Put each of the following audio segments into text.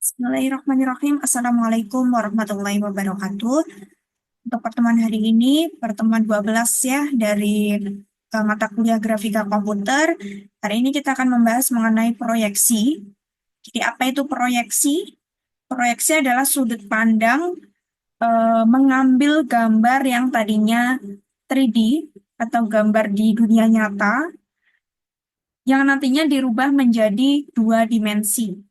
Bismillahirrahmanirrahim. Assalamualaikum warahmatullahi wabarakatuh. Untuk pertemuan hari ini, pertemuan 12 ya dari mata kuliah grafika komputer. Hari ini kita akan membahas mengenai proyeksi. Jadi apa itu proyeksi? Proyeksi adalah sudut pandang mengambil gambar yang tadinya 3D atau gambar di dunia nyata yang nantinya dirubah menjadi dua dimensi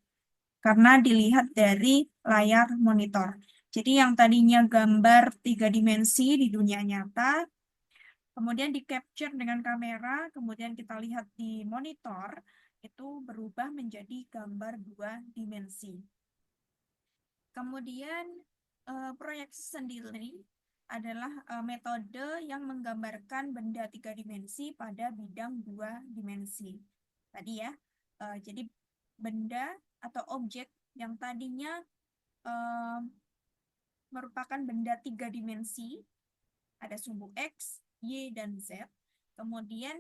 karena dilihat dari layar monitor. Jadi yang tadinya gambar tiga dimensi di dunia nyata, kemudian di-capture dengan kamera, kemudian kita lihat di monitor, itu berubah menjadi gambar dua dimensi. Kemudian proyeksi sendiri adalah metode yang menggambarkan benda tiga dimensi pada bidang dua dimensi. Tadi ya, jadi benda atau objek yang tadinya merupakan benda tiga dimensi, ada sumbu X, Y, dan Z. Kemudian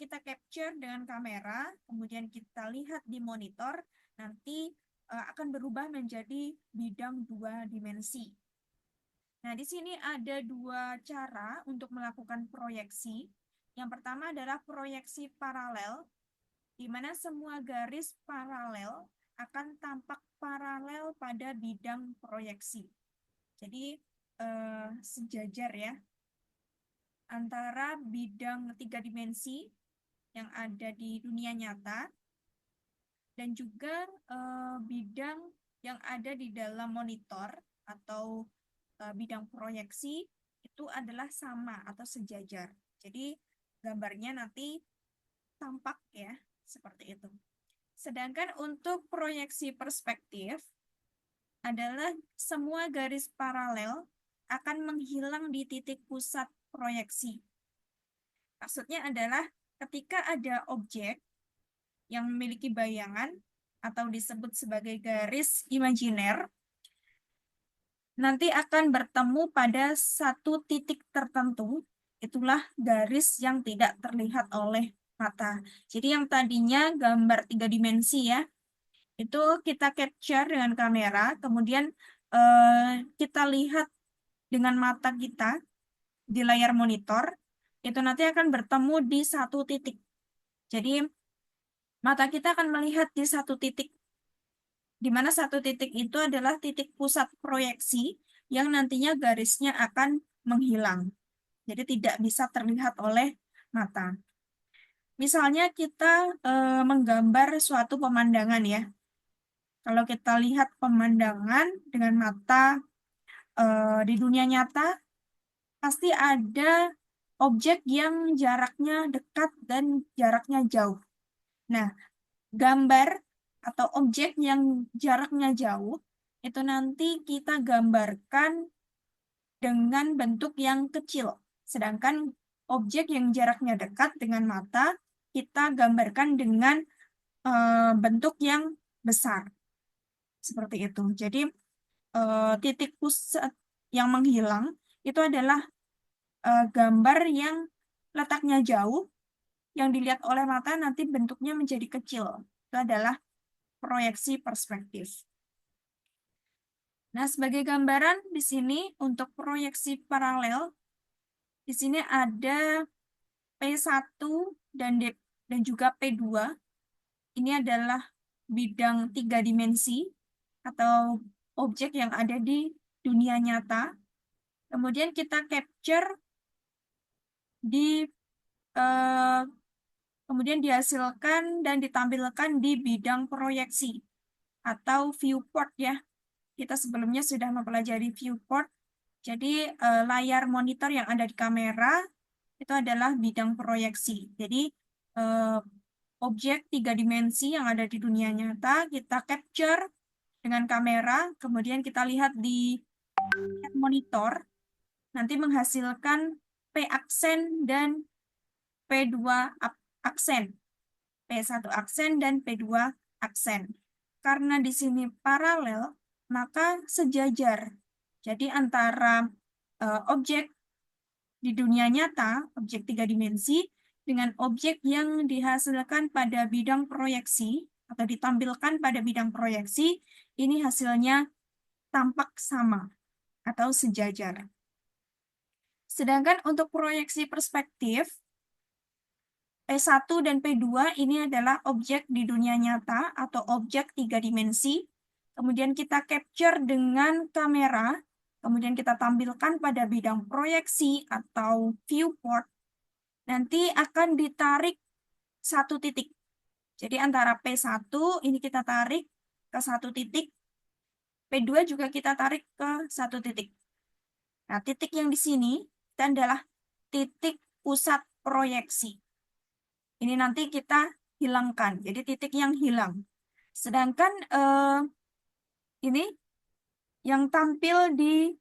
kita capture dengan kamera, kemudian kita lihat di monitor, nanti akan berubah menjadi bidang dua dimensi. Nah, di sini ada dua cara untuk melakukan proyeksi. Yang pertama adalah proyeksi paralel, di mana semua garis paralel akan tampak paralel pada bidang proyeksi. Jadi sejajar ya antara bidang tiga dimensi yang ada di dunia nyata dan juga bidang yang ada di dalam monitor atau bidang proyeksi itu adalah sama atau sejajar. Jadi gambarnya nanti tampak ya seperti itu. Sedangkan untuk proyeksi perspektif adalah semua garis paralel akan menghilang di titik pusat proyeksi. Maksudnya adalah ketika ada objek yang memiliki bayangan atau disebut sebagai garis imajiner, nanti akan bertemu pada satu titik tertentu, itulah garis yang tidak terlihat oleh mata. Jadi yang tadinya gambar tiga dimensi ya, itu kita capture dengan kamera, kemudian kita lihat dengan mata kita di layar monitor, itu nanti akan bertemu di satu titik. Jadi mata kita akan melihat di satu titik, di mana satu titik itu adalah titik pusat proyeksi yang nantinya garisnya akan menghilang. Jadi tidak bisa terlihat oleh mata. Misalnya kita menggambar suatu pemandangan ya. Kalau kita lihat pemandangan dengan mata di dunia nyata, pasti ada objek yang jaraknya dekat dan jaraknya jauh. Nah, gambar atau objek yang jaraknya jauh, itu nanti kita gambarkan dengan bentuk yang kecil. Sedangkan objek yang jaraknya dekat dengan mata, kita gambarkan dengan bentuk yang besar. Seperti itu. Jadi, titik pusat yang menghilang itu adalah gambar yang letaknya jauh, yang dilihat oleh mata nanti bentuknya menjadi kecil. Itu adalah proyeksi perspektif. Nah, sebagai gambaran di sini untuk proyeksi paralel, di sini ada P1 dan juga P2. Ini adalah bidang tiga dimensi atau objek yang ada di dunia nyata. Kemudian kita capture kemudian dihasilkan dan ditampilkan di bidang proyeksi atau viewport ya. Kita sebelumnya sudah mempelajari viewport. Jadi layar monitor yang ada di kamera itu adalah bidang proyeksi. Jadi objek tiga dimensi yang ada di dunia nyata kita capture dengan kamera, kemudian kita lihat di monitor, nanti menghasilkan P aksen dan P2 aksen. P1 aksen dan P2 aksen. Karena di sini paralel, maka sejajar. Jadi antara objek di dunia nyata, objek tiga dimensi, dengan objek yang dihasilkan pada bidang proyeksi, atau ditampilkan pada bidang proyeksi, ini hasilnya tampak sama atau sejajar. Sedangkan untuk proyeksi perspektif, P1 dan P2 ini adalah objek di dunia nyata atau objek 3 dimensi. Kemudian kita capture dengan kamera, kemudian kita tampilkan pada bidang proyeksi atau viewport. Nanti akan ditarik satu titik. Jadi antara P1 ini kita tarik ke satu titik, P2 juga kita tarik ke satu titik. Nah, titik yang di sini adalah titik pusat proyeksi. Ini nanti kita hilangkan, jadi titik yang hilang. Sedangkan ini yang tampil di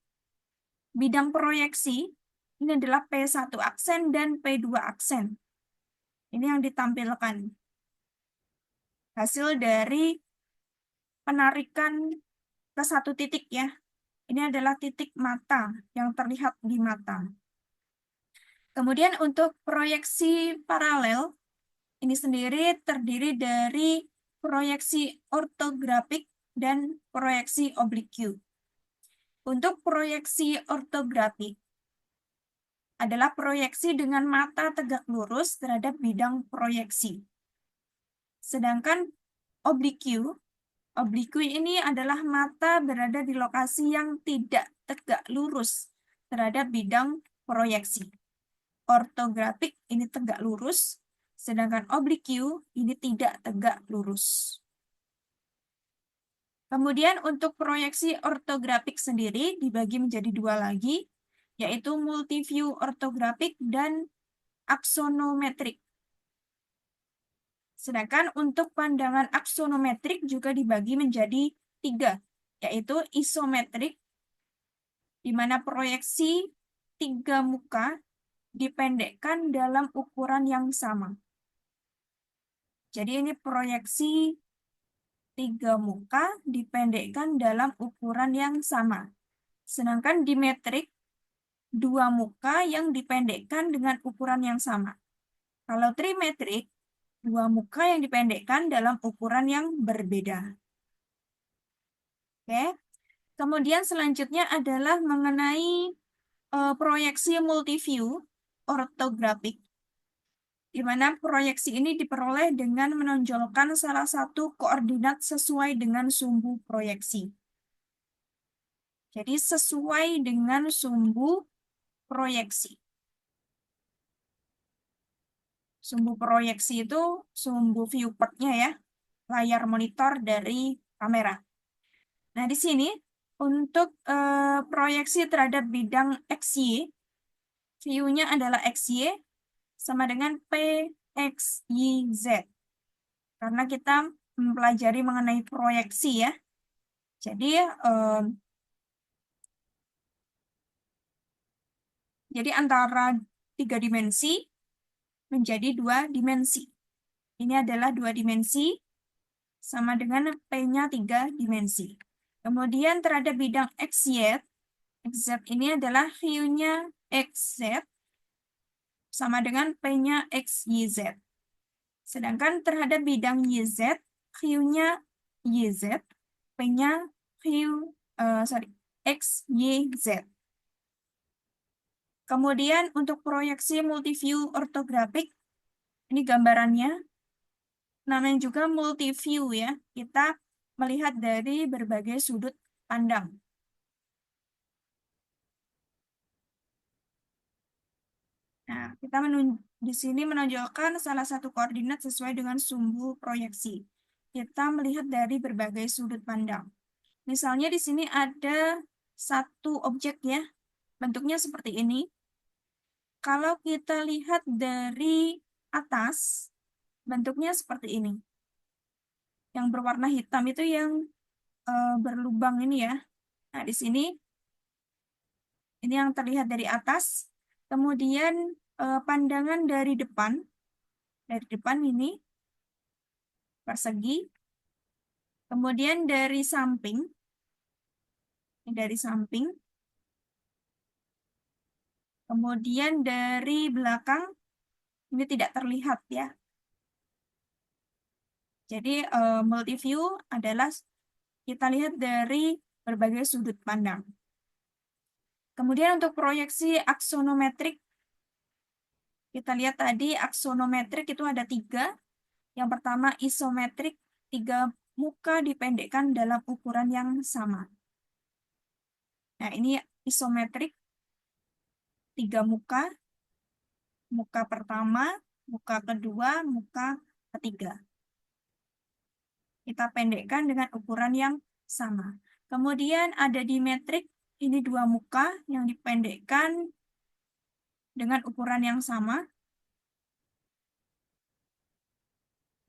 bidang proyeksi, ini adalah P1 aksen dan P2 aksen. Ini yang ditampilkan. Hasil dari penarikan ke satu titik ya. Ini adalah titik mata yang terlihat di mata. Kemudian untuk proyeksi paralel, ini sendiri terdiri dari proyeksi ortografik dan proyeksi oblique. Untuk proyeksi ortografik adalah proyeksi dengan mata tegak lurus terhadap bidang proyeksi. Sedangkan oblique ini adalah mata berada di lokasi yang tidak tegak lurus terhadap bidang proyeksi. Ortografik ini tegak lurus, sedangkan oblique ini tidak tegak lurus. Kemudian untuk proyeksi ortografik sendiri dibagi menjadi dua lagi, yaitu multiview ortografik dan aksonometrik. Sedangkan untuk pandangan aksonometrik juga dibagi menjadi tiga, yaitu isometrik, di mana proyeksi tiga muka dipendekkan dalam ukuran yang sama. Jadi ini proyeksi tiga muka dipendekkan dalam ukuran yang sama. Sedangkan dimetrik, dua muka yang dipendekkan dengan ukuran yang sama. Kalau trimetrik, dua muka yang dipendekkan dalam ukuran yang berbeda. Oke. Kemudian selanjutnya adalah mengenai proyeksi multiview ortografik, di mana proyeksi ini diperoleh dengan menonjolkan salah satu koordinat sesuai dengan sumbu proyeksi. Jadi sesuai dengan sumbu proyeksi. Sumbu proyeksi itu sumbu viewportnya ya, layar monitor dari kamera. Nah, di sini untuk proyeksi terhadap bidang XY, view-nya adalah XY sama dengan PXYZ. Karena kita mempelajari mengenai proyeksi ya. Jadi antara 3 dimensi menjadi 2 dimensi. Ini adalah 2 dimensi sama dengan P-nya 3 dimensi. Kemudian terhadap bidang XY, XZ ini adalah view-nya XZ sama dengan P-nya XYZ. Sedangkan terhadap bidang YZ, view-nya YZ, P-nya XYZ. Kemudian untuk proyeksi multiview ortografik, ini gambarannya, namanya juga multiview ya. Kita melihat dari berbagai sudut pandang. Nah, kita di sini menonjolkan salah satu koordinat sesuai dengan sumbu proyeksi. Kita melihat dari berbagai sudut pandang. Misalnya di sini ada satu objek ya, bentuknya seperti ini. Kalau kita lihat dari atas, bentuknya seperti ini. Yang berwarna hitam itu yang berlubang ini ya. Nah, di sini ini yang terlihat dari atas. Kemudian pandangan dari depan ini persegi. Kemudian dari samping, ini dari samping. Kemudian dari belakang, ini tidak terlihat ya. Jadi multiview adalah kita lihat dari berbagai sudut pandang. Kemudian untuk proyeksi aksonometrik, kita lihat tadi aksonometrik itu ada 3. Yang pertama isometrik, 3 muka dipendekkan dalam ukuran yang sama. Nah, ini isometrik, 3 muka, muka pertama, muka kedua, muka ketiga. Kita pendekkan dengan ukuran yang sama. Kemudian ada dimetrik, ini 2 muka yang dipendekkan dengan ukuran yang sama.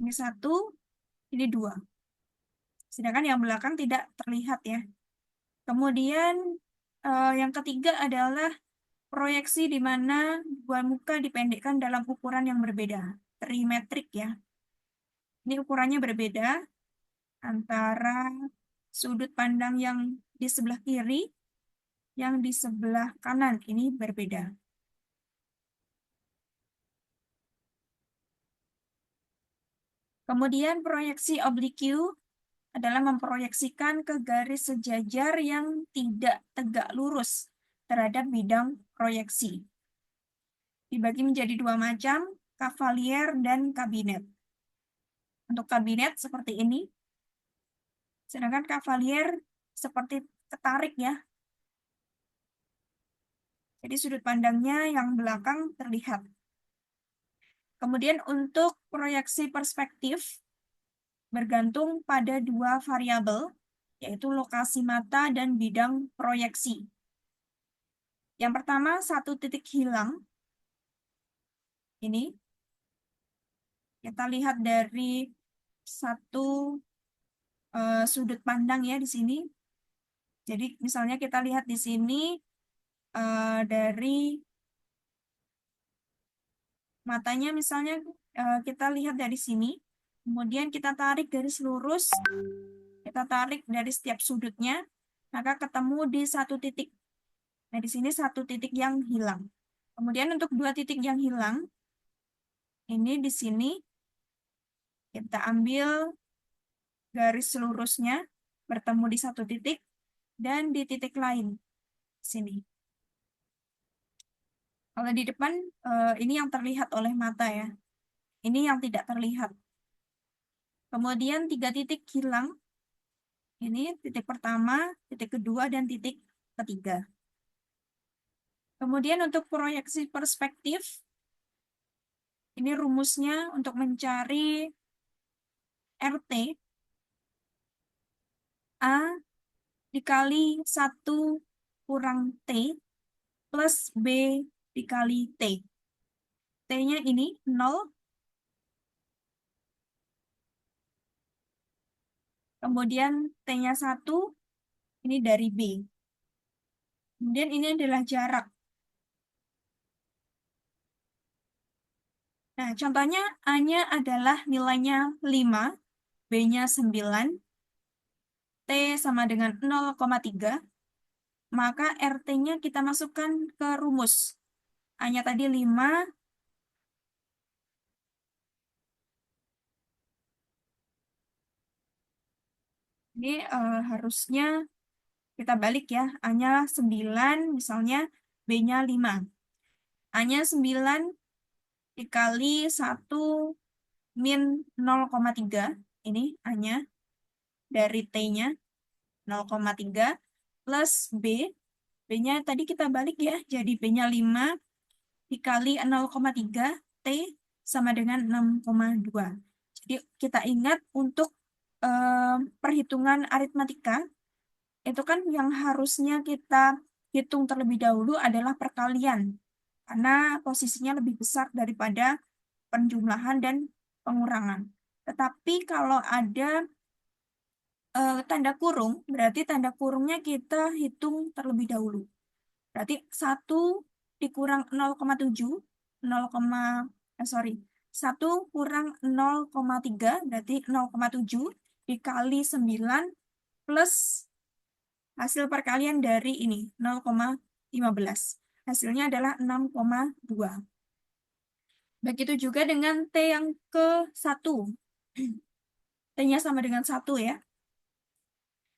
Ini 1, ini 2. Sedangkan yang belakang tidak terlihat ya. Kemudian yang ketiga adalah proyeksi di mana 2 muka dipendekkan dalam ukuran yang berbeda. Trimetrik ya. Ini ukurannya berbeda antara sudut pandang yang di sebelah kiri, yang di sebelah kanan. Ini berbeda. Kemudian proyeksi oblique adalah memproyeksikan ke garis sejajar yang tidak tegak lurus terhadap bidang proyeksi. Dibagi menjadi 2 macam, Cavalier dan kabinet. Untuk kabinet seperti ini, sedangkan Cavalier seperti ketarik ya. Jadi sudut pandangnya yang belakang terlihat. Kemudian untuk proyeksi perspektif, bergantung pada 2 variabel, yaitu lokasi mata dan bidang proyeksi. Yang pertama, 1 titik hilang. Ini kita lihat dari 1 sudut pandang ya di sini. Jadi misalnya kita lihat di sini dari matanya misalnya kita lihat dari sini. Kemudian kita tarik garis lurus, kita tarik dari setiap sudutnya, maka ketemu di 1 titik. Nah, di sini 1 titik yang hilang. Kemudian untuk 2 titik yang hilang, ini di sini kita ambil garis lurusnya, bertemu di 1 titik, dan di titik lain, sini. Kalau di depan, ini yang terlihat oleh mata ya. Ini yang tidak terlihat. Kemudian 3 titik hilang. Ini titik pertama, titik kedua, dan titik ketiga. Kemudian untuk proyeksi perspektif, ini rumusnya untuk mencari RT, A dikali 1 kurang T plus B dikali T. T-nya ini 0, kemudian T-nya 1, ini dari B. Kemudian ini adalah jarak. Nah, contohnya A-nya adalah nilainya 5, B-nya 9, T sama dengan 0,3, maka RT-nya kita masukkan ke rumus. A-nya tadi 5, ini harusnya kita balik ya. A-nya 9, misalnya B-nya 5. A-nya 9 dikali 1 min 0,3. Ini A-nya dari T-nya 0,3 plus B. B-nya tadi kita balik ya. Jadi B-nya 5 dikali 0,3. T sama dengan 6,2. Jadi kita ingat untuk perhitungan aritmatika, itu kan yang harusnya kita hitung terlebih dahulu adalah perkalian. Karena posisinya lebih besar daripada penjumlahan dan pengurangan. Tetapi kalau ada tanda kurung, berarti tanda kurungnya kita hitung terlebih dahulu. Berarti 1 dikurang 0,7, 0, sorry, 1 kurang 0,3, berarti 0,7 dikali 9 plus hasil perkalian dari ini, 0,15. Hasilnya adalah 6,2. Begitu juga dengan T yang ke 1. T-nya sama dengan 1 ya.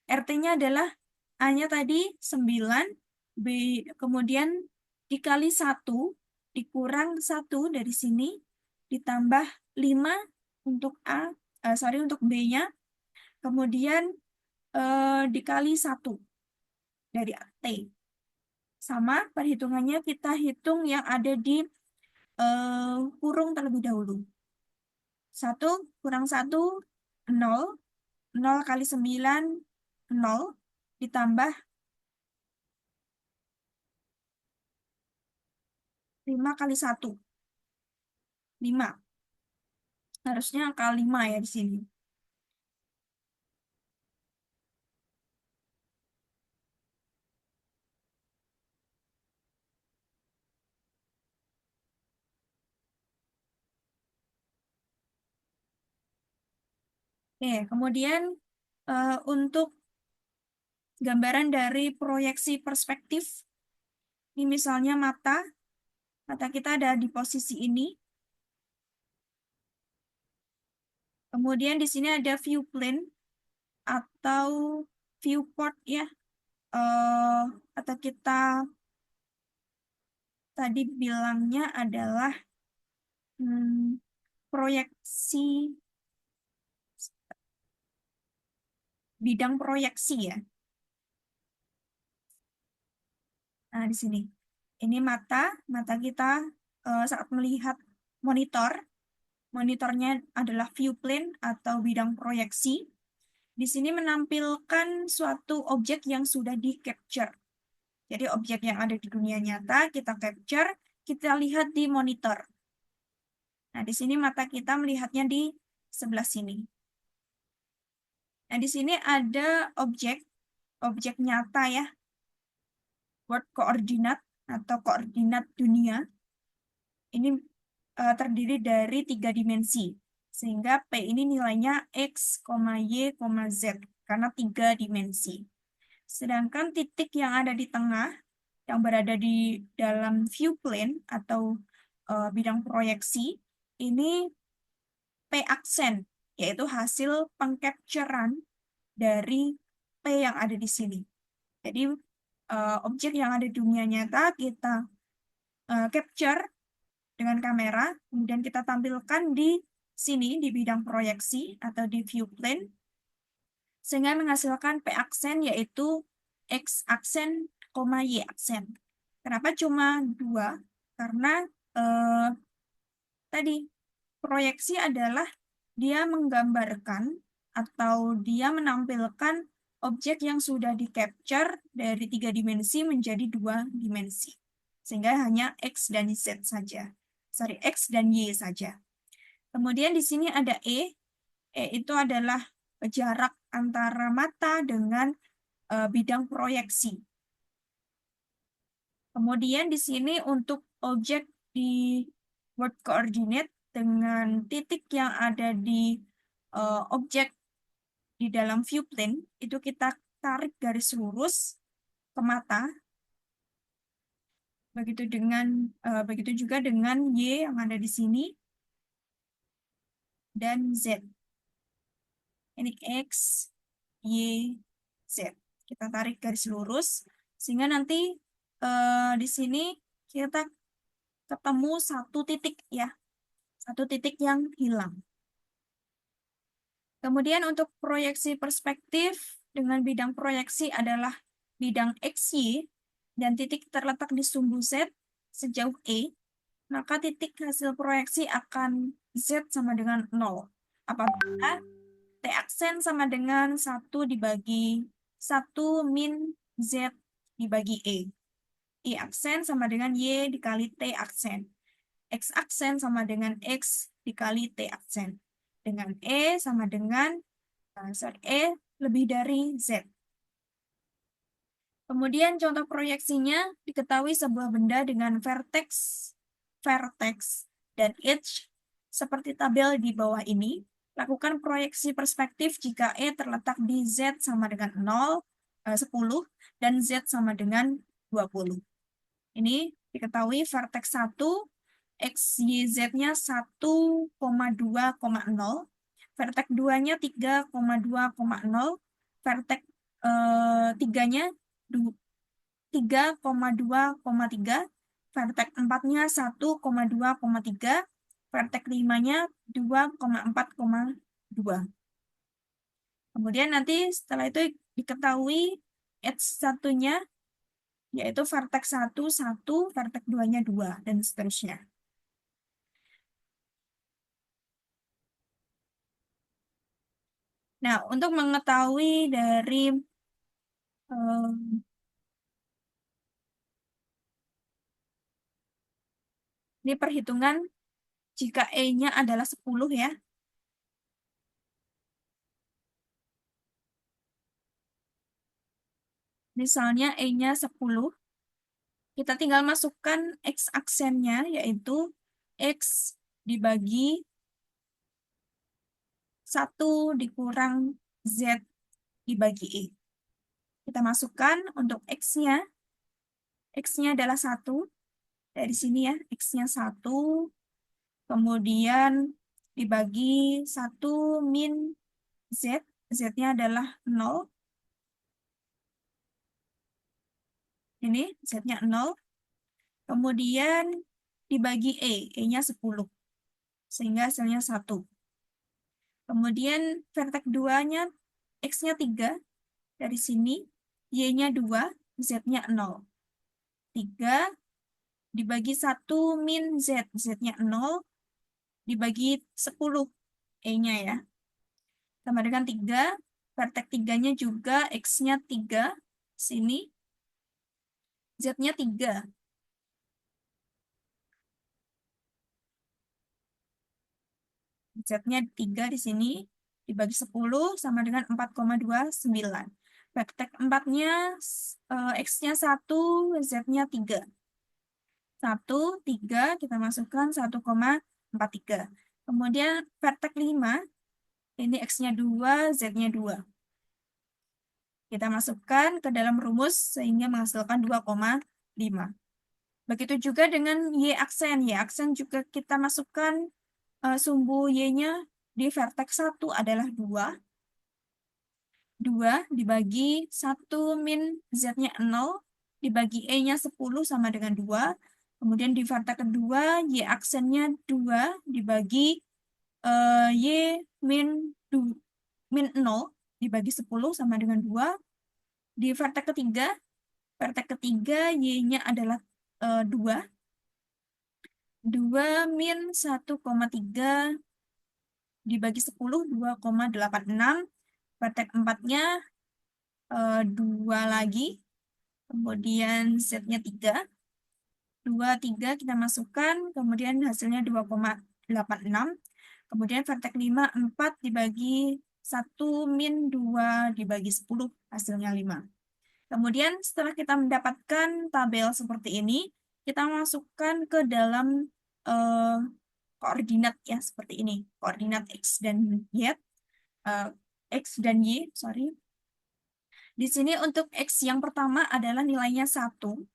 RT-nya adalah A-nya tadi 9, B kemudian dikali 1, dikurang 1 dari sini, ditambah 5 untuk untuk B-nya, kemudian dikali 1 dari T. Sama, perhitungannya kita hitung yang ada di kurung terlebih dahulu. 1 kurang 1, 0. 0 kali 9, 0. Ditambah 5 kali 1. 5. Harusnya angka 5 ya di sini. Oke, kemudian untuk gambaran dari proyeksi perspektif, ini misalnya mata kita ada di posisi ini. Kemudian di sini ada view plane atau viewport ya, atau kita tadi bilangnya adalah proyeksi bidang proyeksi ya. Nah, di sini. Ini mata kita saat melihat monitor. Monitornya adalah view plane atau bidang proyeksi. Di sini menampilkan suatu objek yang sudah di-capture. Jadi objek yang ada di dunia nyata kita capture, kita lihat di monitor. Nah, di sini mata kita melihatnya di sebelah sini. Nah, di sini ada objek nyata ya, world coordinate atau koordinat dunia. Ini terdiri dari 3 dimensi. Sehingga P ini nilainya X, Y, Z. Karena 3 dimensi. Sedangkan titik yang ada di tengah, yang berada di dalam view plane atau bidang proyeksi, ini P aksen, yaitu hasil pengcapturean dari P yang ada di sini. Jadi objek yang ada di dunia nyata kita capture dengan kamera, kemudian kita tampilkan di sini di bidang proyeksi atau di view plane, sehingga menghasilkan P aksen yaitu X aksen, Y aksen. Kenapa cuma 2? Karena tadi proyeksi adalah dia menggambarkan atau dia menampilkan objek yang sudah di-capture dari 3 dimensi menjadi 2 dimensi. Sehingga hanya X dan Z saja. Sorry, X dan Y saja. Kemudian di sini ada E. E itu adalah jarak antara mata dengan bidang proyeksi. Kemudian di sini untuk objek di world coordinate dengan titik yang ada di objek di dalam view plane, itu kita tarik garis lurus ke mata. Begitu juga dengan Y yang ada di sini dan Z. Ini X, Y, Z. Kita tarik garis lurus sehingga nanti di sini kita ketemu satu titik ya, satu titik yang hilang. Kemudian untuk proyeksi perspektif dengan bidang proyeksi adalah bidang XY dan titik terletak di sumbu Z sejauh E, maka titik hasil proyeksi akan Z sama dengan 0. Apabila T aksen sama dengan 1 dibagi 1 min Z dibagi E. Y aksen sama dengan Y dikali T aksen. X aksen sama dengan X dikali T aksen. Dengan E sama dengan E lebih dari Z. Kemudian contoh proyeksinya diketahui sebuah benda dengan vertex, dan edge seperti tabel di bawah ini. Lakukan proyeksi perspektif jika E terletak di Z sama dengan 10, dan Z sama dengan 20. Ini diketahui vertex 1, X, Y, Z-nya 1,2,0, vertex 2-nya 3,2,0, vertex Tiganya 3,2,3, vertex 4-nya 1,2,3, vertex 5-nya 2,4,2. Kemudian nanti setelah itu diketahui edge satunya, yaitu vertex 1, 1, vertex 2-nya 2, dan seterusnya. Nah, untuk mengetahui dari ini perhitungan jika E-nya adalah 10 ya. Misalnya E-nya 10, kita tinggal masukkan X aksennya, yaitu X dibagi 1 dikurang Z dibagi E. Kita masukkan untuk X-nya. X-nya adalah 1. Dari sini ya, X-nya 1. Kemudian dibagi 1 min Z. Z-nya adalah 0. Ini Z-nya 0. Kemudian dibagi E. E-nya 10. Sehingga hasilnya 1. Kemudian vertex 2-nya, X-nya 3. Dari sini, Y-nya 2, Z-nya 0. 3 dibagi 1 min Z. Z-nya 0. Dibagi 10. E-nya ya. Sama dengan 3. Vertex 3-nya juga X-nya 3. Sini. Z-nya 3. Z-nya 3 di sini. Dibagi 10 sama dengan 4,29. Vertex 4-nya X-nya 1, Z-nya 3. 1, 3, kita masukkan 1,43. Kemudian vertex 5, ini X-nya 2, Z-nya 2. Kita masukkan ke dalam rumus sehingga menghasilkan 2,5. Begitu juga dengan Y aksen. Y aksen juga kita masukkan sumbu Y-nya di vertex 1 adalah 2. 2 dibagi 1 min Z-nya 0, dibagi E-nya 10 sama dengan 2. Kemudian di vertex kedua, Y aksennya 2 dibagi Y min 0 dibagi 10 sama dengan 2. Di vertex ketiga Y-nya adalah 2. 2 min 1,3 dibagi 10, 2,86. Vertex 4-nya 2 lagi. Kemudian Z-nya 3. 2, 3 kita masukkan, kemudian hasilnya 2,86. Kemudian vertex 5, 4 dibagi 1 min 2 dibagi 10, hasilnya 5. Kemudian setelah kita mendapatkan tabel seperti ini, kita masukkan ke dalam koordinat ya, seperti ini. Koordinat X dan Y. X dan Y, sorry. Di sini untuk X yang pertama adalah nilainya 1.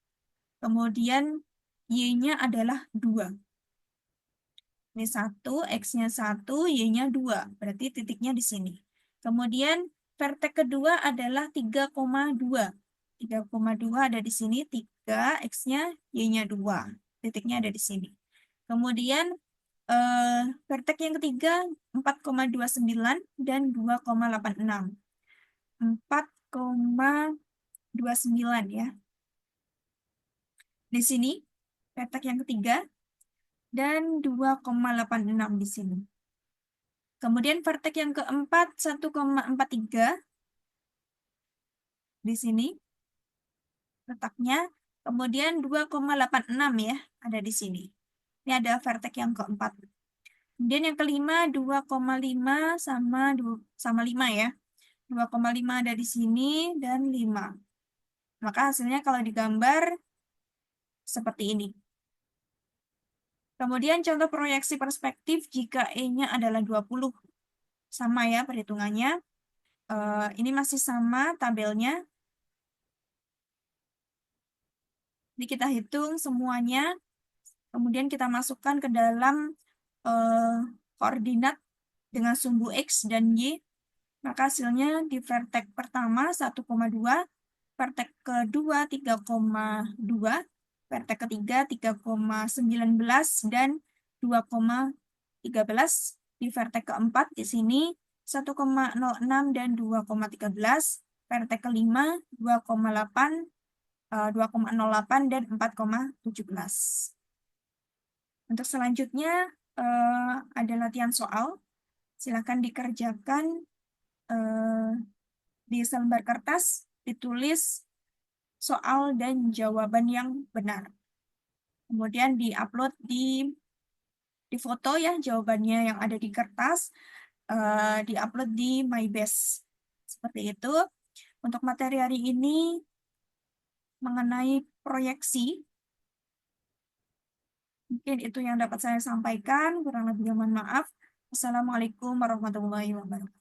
Kemudian Y-nya adalah 2. Ini 1, X-nya 1, Y-nya 2. Berarti titiknya di sini. Kemudian vertex kedua adalah 3,2. 3,2 ada di sini, 3, X-nya, Y-nya 2. Titiknya ada di sini. Kemudian vertex yang ketiga 4,29 dan 2,86. 4,29 ya. Di sini vertex yang ketiga dan 2,86 di sini. Kemudian vertex yang keempat 1,43 di sini letaknya. Kemudian 2,86 ya ada di sini. Ini ada vertex yang keempat. Kemudian yang kelima 2,5 sama 5 ya. 2,5 ada di sini dan 5. Maka hasilnya kalau digambar seperti ini. Kemudian contoh proyeksi perspektif jika E-nya adalah 20. Sama ya perhitungannya. Ini masih sama tabelnya. Jadi kita hitung semuanya. Kemudian kita masukkan ke dalam koordinat dengan sumbu X dan Y. Maka hasilnya di vertex pertama 1,2, vertex kedua 3,2, vertex ketiga 3,19 dan 2,13. Di vertex keempat di sini 1,06 dan 2,13. Vertex kelima 2,8, 2,08 dan 4,17. Untuk selanjutnya ada latihan soal. Silakan dikerjakan di selembar kertas, ditulis soal dan jawaban yang benar. Kemudian diupload di foto ya jawabannya yang ada di kertas, diupload di MyBase. Seperti itu. Untuk materi hari ini mengenai proyeksi, mungkin itu yang dapat saya sampaikan. Kurang lebih mohon maaf. Wassalamualaikum warahmatullahi wabarakatuh.